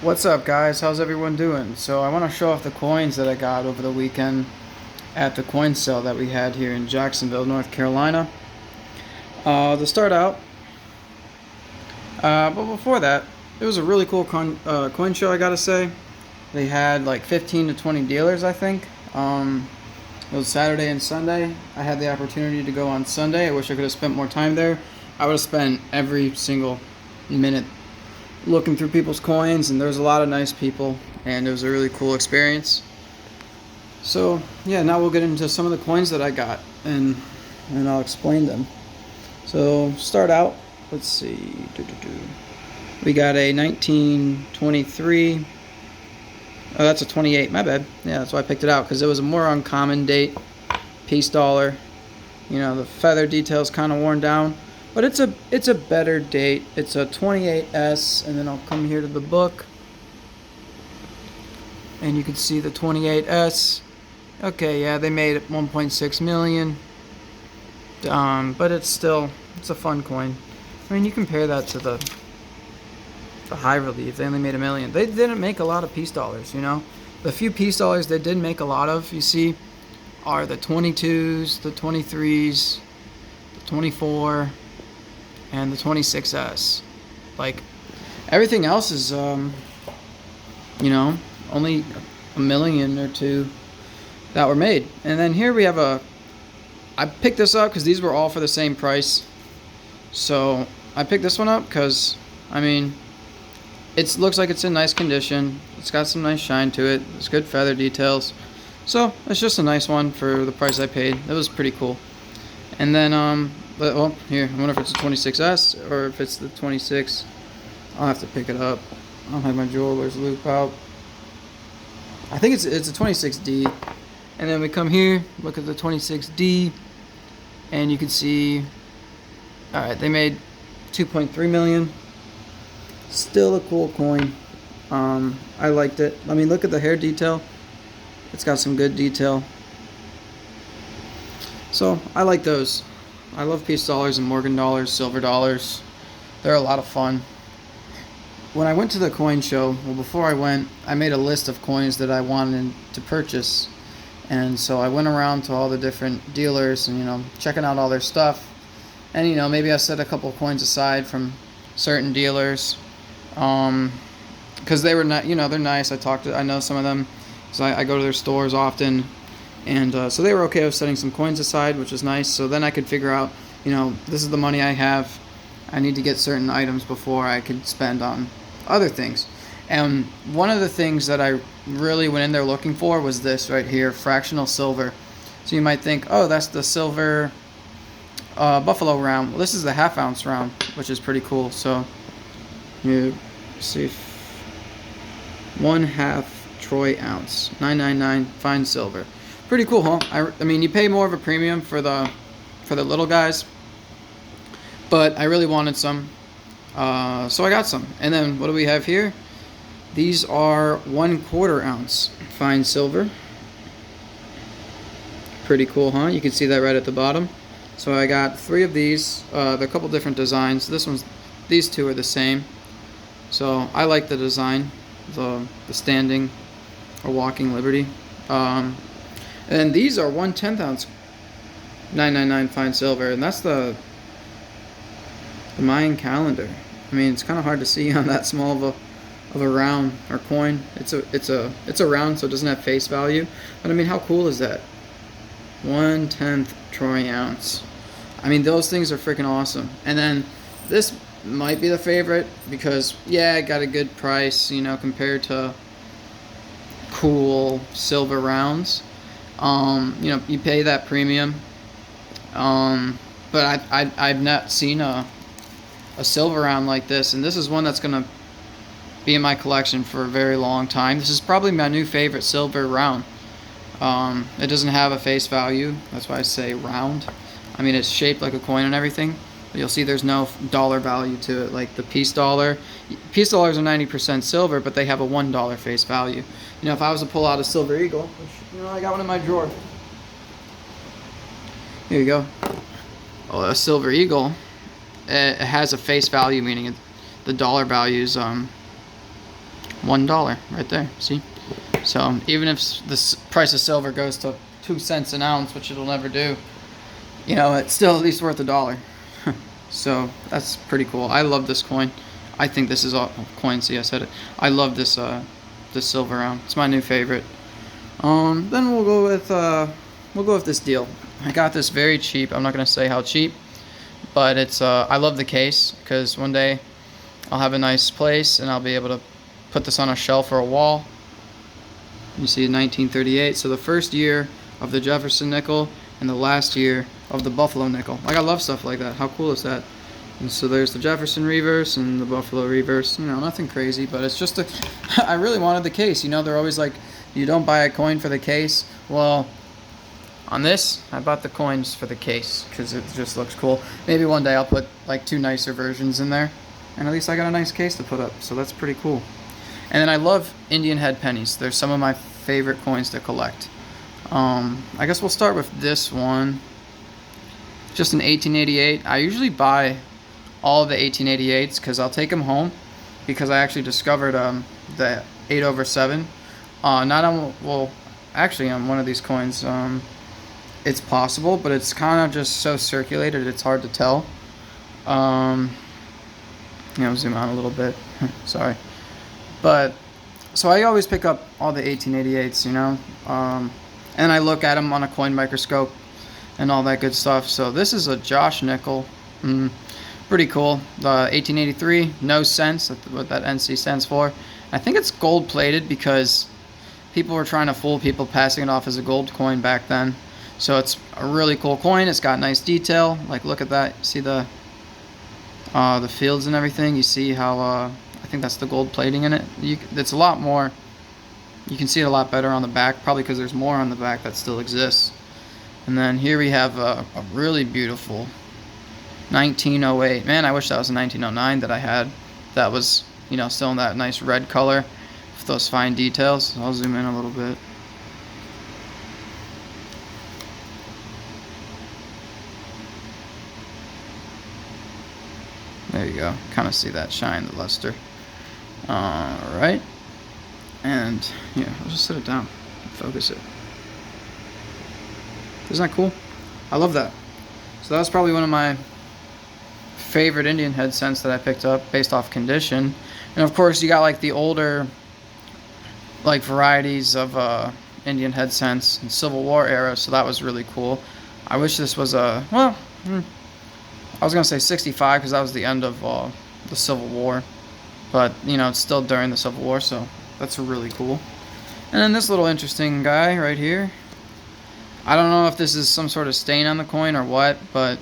What's up, guys? How's everyone doing? So I want to show off the coins that I got over the weekend at the coin sale that we had here in Jacksonville, North Carolina. To start out, but before that, it was a really cool coin show, I gotta say. They had like 15 to 20 dealers, I think. It was Saturday and Sunday. I had the opportunity to go on Sunday. I wish I could have spent more time there. I would have spent every single minute looking through people's coins, and there was a lot of nice people, and it was a really cool experience. So yeah, now we'll get into some of the coins that I got, and I'll explain them. So start out, let's see, we got a 1923. Oh, that's a 28, my bad. Yeah, that's why I picked it out, because it was a more uncommon date. Piece dollar. You know, the feather detail's kind of worn down, but it's a better date. It's a 28S, and then I'll come here to the book, and you can see the 28S. Okay, yeah, they made it 1.6 million. But it's a fun coin. I mean, you compare that to the high relief. They only made $1 million. They didn't make a lot of piece dollars, you know. The few piece dollars they did make a lot of, you see, are the 22s, the 23s, the 24, and the 26S. Like, everything else is, you know, only $1 million or $2 million that were made. And then here we have I picked this up because these were all for the same price. So I picked this one up because, I mean, it looks like it's in nice condition. It's got some nice shine to it. It's good feather details. So it's just a nice one for the price I paid. It was pretty cool. And then, well, here, I wonder if it's a 26S or if it's the 26. I'll have to pick it up. I don't have my jeweler's loop out. I think it's a 26D. And then we come here, look at the 26D, and you can see, all right, they made 2.3 million. Still a cool coin. I liked it. I mean, look at the hair detail. It's got some good detail. So I like those. I love piece dollars and Morgan dollars, silver dollars. They're a lot of fun. When I went to the coin show, well, before I went, I made a list of coins that I wanted to purchase. And so I went around to all the different dealers and, you know, checking out all their stuff. And, you know, maybe I set a couple of coins aside from certain dealers. Because they were not, you know, they're nice. I know some of them, so I go to their stores often. And so they were okay with setting some coins aside, which is nice. So then I could figure out, you know, this is the money I have. I need to get certain items before I could spend on other things. And one of the things that I really went in there looking for was this right here, fractional silver. So you might think, oh, that's the silver buffalo round. Well, this is the half-ounce round, which is pretty cool. So you see, 1/2 troy ounce, 999 fine silver. Pretty cool, huh? I mean, you pay more of a premium for the little guys, but I really wanted some, so I got some. And then what do we have here? These are 1/4 ounce fine silver. Pretty cool, huh? You can see that right at the bottom. So I got 3 of these. They're a couple different designs. These two are the same. So I like the design, the standing or walking liberty. And then these are 1/10 ounce 999 fine silver, and that's the Mayan Calendar. I mean, it's kind of hard to see on that small of a round or coin. It's a round, so it doesn't have face value. But I mean, how cool is that? 1/10 troy ounce. I mean, those things are freaking awesome. And then this might be the favorite because, yeah, I got a good price, you know, compared to cool silver rounds. You know, you pay that premium. But I've not seen a silver round like this, and this is one that's gonna be in my collection for a very long time. This is probably my new favorite silver round. It doesn't have a face value. That's why I say round. I mean, it's shaped like a coin and everything, but you'll see there's no dollar value to it. Like the piece dollar. Piece dollars are 90% silver, but they have a $1 face value. You know, if I was to pull out a silver eagle, which, you know, I got one in my drawer. Here you go. Oh, a silver eagle. It has a face value, meaning the dollar values $1 right there. See? So even if the price of silver goes to 2 cents an ounce, which it'll never do, you know, it's still at least worth $1. So that's pretty cool. I love this coin. I think this is all coin. See, I said it. I love this this silver round. It's my new favorite. Then we'll go with this deal. I got this very cheap. I'm not gonna say how cheap, but it's I love the case because one day I'll have a nice place and I'll be able to put this on a shelf or a wall. You see 1938, so the first year of the Jefferson Nickel and the last year of the Buffalo Nickel. Like, I love stuff like that. How cool is that? And so there's the Jefferson reverse and the Buffalo reverse. You know, nothing crazy, but it's just I really wanted the case. You know, they're always like, you don't buy a coin for the case. Well, on this, I bought the coins for the case because it just looks cool. Maybe one day I'll put like 2 nicer versions in there, and at least I got a nice case to put up, so that's pretty cool. And then I love Indian head pennies. They're some of my favorite coins to collect. I guess we'll start with this one. Just an 1888. I usually buy all of the 1888s because I'll take them home because I actually discovered the 8/7. Not on, well, actually on one of these coins, it's possible, but it's kind of just so circulated it's hard to tell. You know, zoom out a little bit. Sorry. But so I always pick up all the 1888s, you know, and I look at them on a coin microscope and all that good stuff. So this is a Josh nickel, pretty cool. The 1883, no cents. That's what that NC stands for. I think it's gold plated because people were trying to fool people passing it off as a gold coin back then. So it's a really cool coin. It's got nice detail. Like, look at that. See the fields and everything. You see how I think that's the gold plating in it. It's a lot more. You can see it a lot better on the back, probably because there's more on the back that still exists. And then here we have a really beautiful 1908. Man, I wish that was a 1909 that I had. That was, you know, still in that nice red color with those fine details. I'll zoom in a little bit. There you go. Kind of see that shine, the luster. Alright. And, yeah, I'll just set it down. Focus it. Isn't that cool? I love that. So that's probably one of my favorite Indian head cents that I picked up based off condition. And of course you got like the older like varieties of Indian head cents in Civil War era, so that was really cool. I wish this was a, well, I was gonna say 65 because that was the end of the Civil War, but you know, it's still during the Civil War, so that's really cool. And then this little interesting guy right here. I don't know if this is some sort of stain on the coin or what, but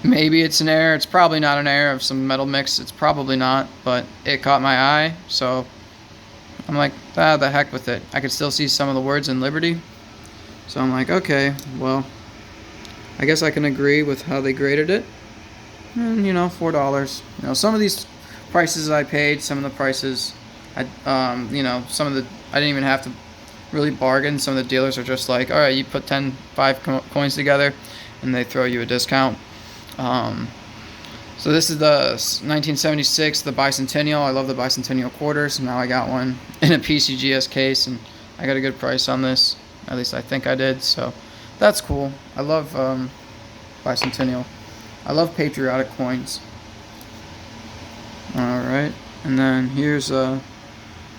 maybe it's an error. It's probably not an error of some metal mix. It's probably not, but it caught my eye, so I'm like, the heck with it. I could still see some of the words in Liberty, so I'm like, okay, well, I guess I can agree with how they graded it. And, you know, $4. You know, some of these prices I paid, some of the prices, you know, some of the, I didn't even have to really bargain. Some of the dealers are just like, all right, you put 5 coins together and they throw you a discount. So this is the 1976, the Bicentennial. I love the Bicentennial Quarters. Now I got one in a PCGS case and I got a good price on this. At least I think I did, so that's cool. I love Bicentennial. I love patriotic coins. Alright, and then here's a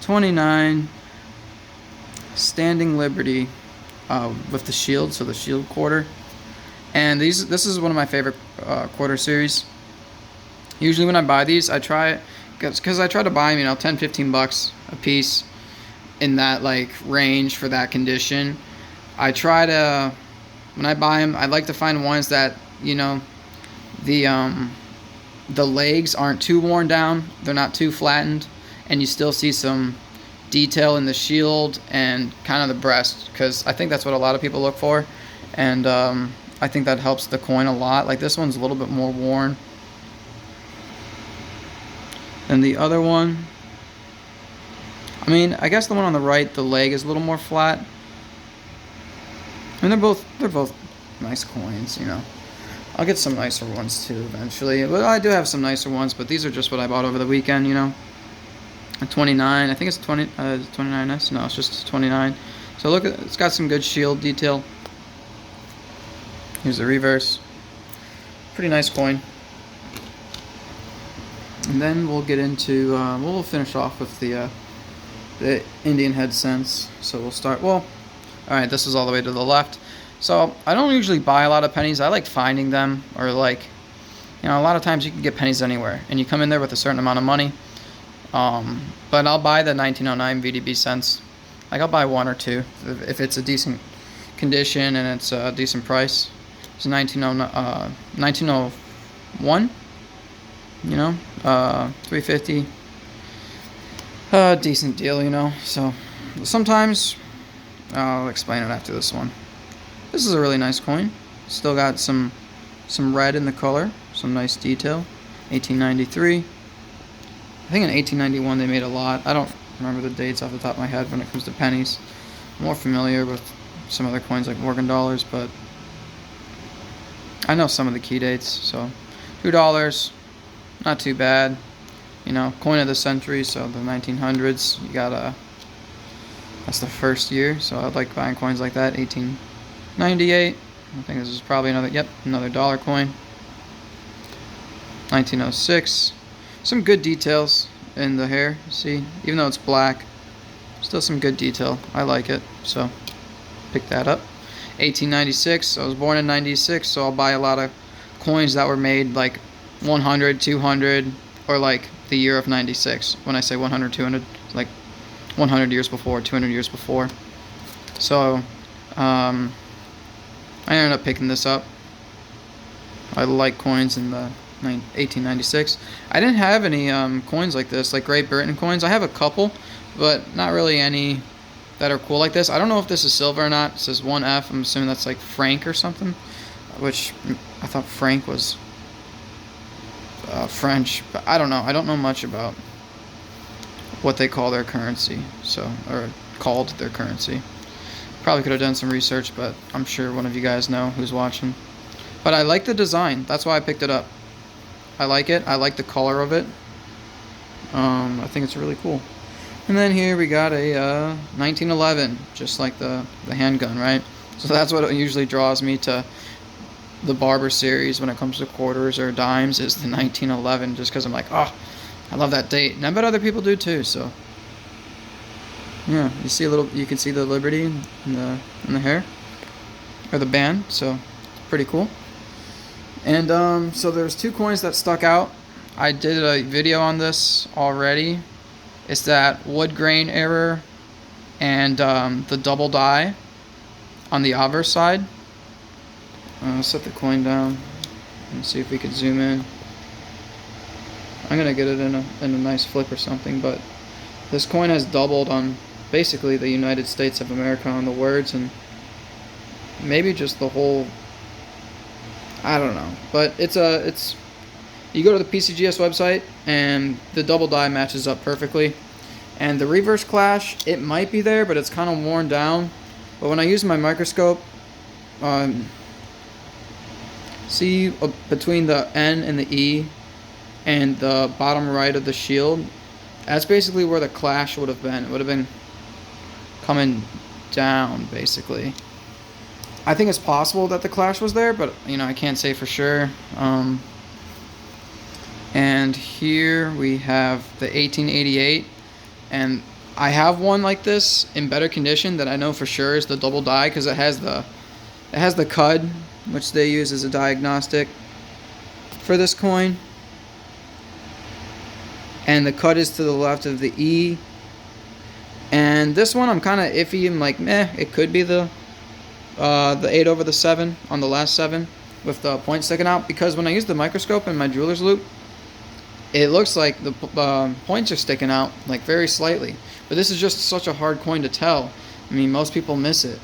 29 Standing Liberty with the shield, so the shield quarter. And this is one of my favorite quarter series. Usually when I buy these, I try it because I try to buy them, you know, 10-15 bucks a piece in that like range for that condition. I try to, when I buy them, I like to find ones that, you know, the legs aren't too worn down, they're not too flattened, and you still see some detail in the shield and kind of the breast, because I think that's what a lot of people look for, and I think that helps the coin a lot. Like this one's a little bit more worn than the other one. I mean, I guess the one on the right, the leg is a little more flat. I mean, they're both nice coins, you know. I'll get some nicer ones too eventually. But I do have some nicer ones, but these are just what I bought over the weekend, you know. A 29, I think it's 29s. No, it's just 29. So look at, it's got some good shield detail. Here's the reverse. Pretty nice coin. And then we'll get into, we'll finish off with the Indian head cents. So we'll start, well, alright, this is all the way to the left. So I don't usually buy a lot of pennies. I like finding them, or like, you know, a lot of times you can get pennies anywhere, and you come in there with a certain amount of money. But I'll buy the 1909 VDB cents. Like, I'll buy one or two if it's a decent condition and it's a decent price. It's 1901, you know, 350. Decent deal, you know. So sometimes I'll explain it after this one. This is a really nice coin. Still got some red in the color, some nice detail. 1893. I think in 1891 they made a lot. I don't remember the dates off the top of my head when it comes to pennies. I'm more familiar with some other coins like Morgan dollars, but I know some of the key dates. So $2, not too bad. You know, coin of the century, so the 1900s. You got that's the first year, so I like buying coins like that. 1898. I think this is probably another dollar coin. 1906. Some good details in the hair, see, even though it's black, still some good detail. I like it, so pick that up. 1896. I was born in 96, so I'll buy a lot of coins that were made like 100, 200, or like the year of 96. When I say 100, 200, like 100 years before, 200 years before. So I ended up picking this up. I like coins in the 1896. I didn't have any coins like this, like Great Britain coins. I have a couple, but not really any that are cool like this. I don't know if this is silver or not. It says 1F. I'm assuming that's like franc or something, which I thought franc was French, but I don't know. I don't know much about what they call their currency, or called their currency. Probably could have done some research, but I'm sure one of you guys know who's watching. But I like the design. That's why I picked it up. I like it. I like the color of it. I think it's really cool. And then here we got a 1911, just like the handgun, right? So that's what usually draws me to the Barber series when it comes to quarters or dimes, is the 1911, just because I'm like, oh, I love that date, and I bet other people do too. So yeah, you can see the Liberty in the hair, or the band, so pretty cool. And so there's two coins that stuck out. I did a video on this already. It's that wood grain error and the double die on the obverse side. Set the coin down and see if we could zoom in. I'm gonna get it in a nice flip or something, but this coin has doubled on basically the United States of America on the words, and maybe just the whole, I don't know, but it's you go to the PCGS website and the double die matches up perfectly, and the reverse clash, it might be there, but it's kind of worn down. But when I use my microscope, see between the N and the E and the bottom right of the shield, that's basically where the clash would have been. It would have been coming down, basically. I think it's possible that the clash was there, but you know, I can't say for sure. And here we have the 1888, and I have one like this in better condition that I know for sure is the double die, because it has the cud, which they use as a diagnostic for this coin, and the cut is to the left of the E. And this one I'm kind of iffy. I'm like, meh, it could be the 8 over the 7 on the last 7 with the point sticking out, because when I use the microscope in my jeweler's loop, it looks like the points are sticking out like very slightly. But this is just such a hard coin to tell. I mean, most people miss it.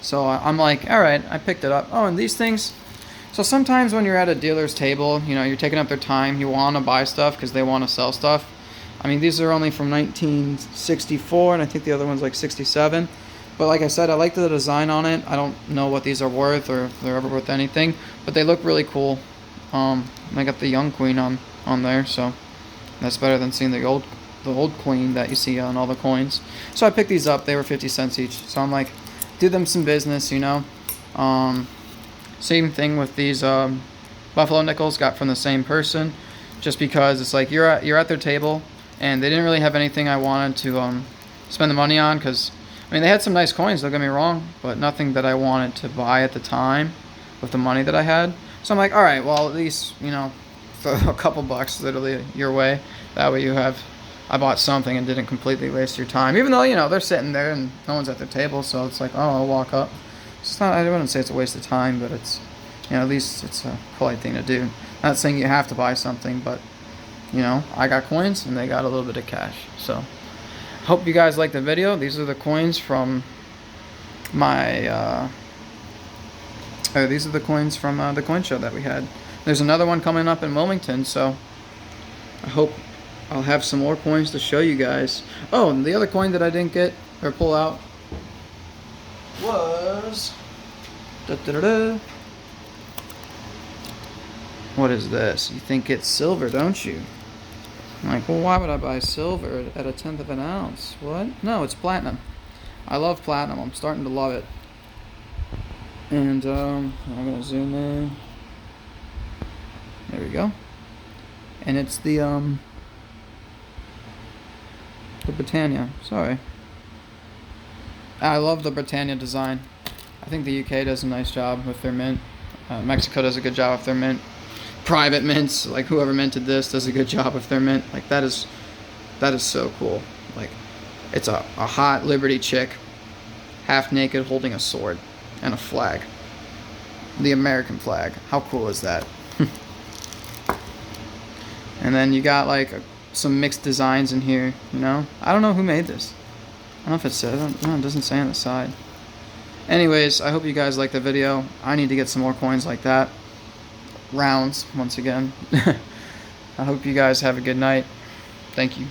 So I'm like, all right, I picked it up. Oh, and these things. So sometimes when you're at a dealer's table, you know, you're taking up their time. You want to buy stuff because they want to sell stuff. I mean, these are only from 1964, and I think the other one's like 67. But like I said, I like the design on it. I don't know what these are worth or if they're ever worth anything, but they look really cool. I got the young queen on there, so that's better than seeing the the old queen that you see on all the coins. So I picked these up. They were 50 cents each. So I'm like, do them some business, you know. Same thing with these buffalo nickels, got from the same person, just because it's like you're at their table, and they didn't really have anything I wanted to spend the money on, because I mean they had some nice coins, don't get me wrong, but nothing that I wanted to buy at the time with the money that I had. So I'm like, all right, well, at least, you know, throw a couple bucks literally your way. That way I bought something and didn't completely waste your time, even though, you know, they're sitting there and no one's at their table. So it's like, oh, I'll walk up. It's not, I wouldn't say it's a waste of time, but it's, you know, at least it's a polite thing to do. Not saying you have to buy something, but, you know, I got coins and they got a little bit of cash. So hope you guys liked the video. These are the coins from my these are the coins from the coin show that we had. There's another one coming up in Wilmington, so I hope I'll have some more coins to show you guys. Oh, and the other coin that I didn't get or pull out was what is this? You think it's silver, don't you? I'm like, well, why would I buy silver at 1/10 of an ounce? What? No, it's platinum. I love platinum. I'm starting to love it. And I'm gonna zoom in. There we go. And it's the Britannia. Sorry. I love the Britannia design. I think the UK does a nice job with their mint. Mexico does a good job with their mint. Private mints, like whoever minted this, does a good job with their mint. Like that is so cool. Like it's a hot Liberty chick, half naked, holding a sword and a flag. The American flag. How cool is that? And then you got like some mixed designs in here, you know? I don't know who made this. I don't know if it says, no, it doesn't say on the side. Anyways, I hope you guys liked the video. I need to get some more coins like that. Rounds, once again. I hope you guys have a good night. Thank you.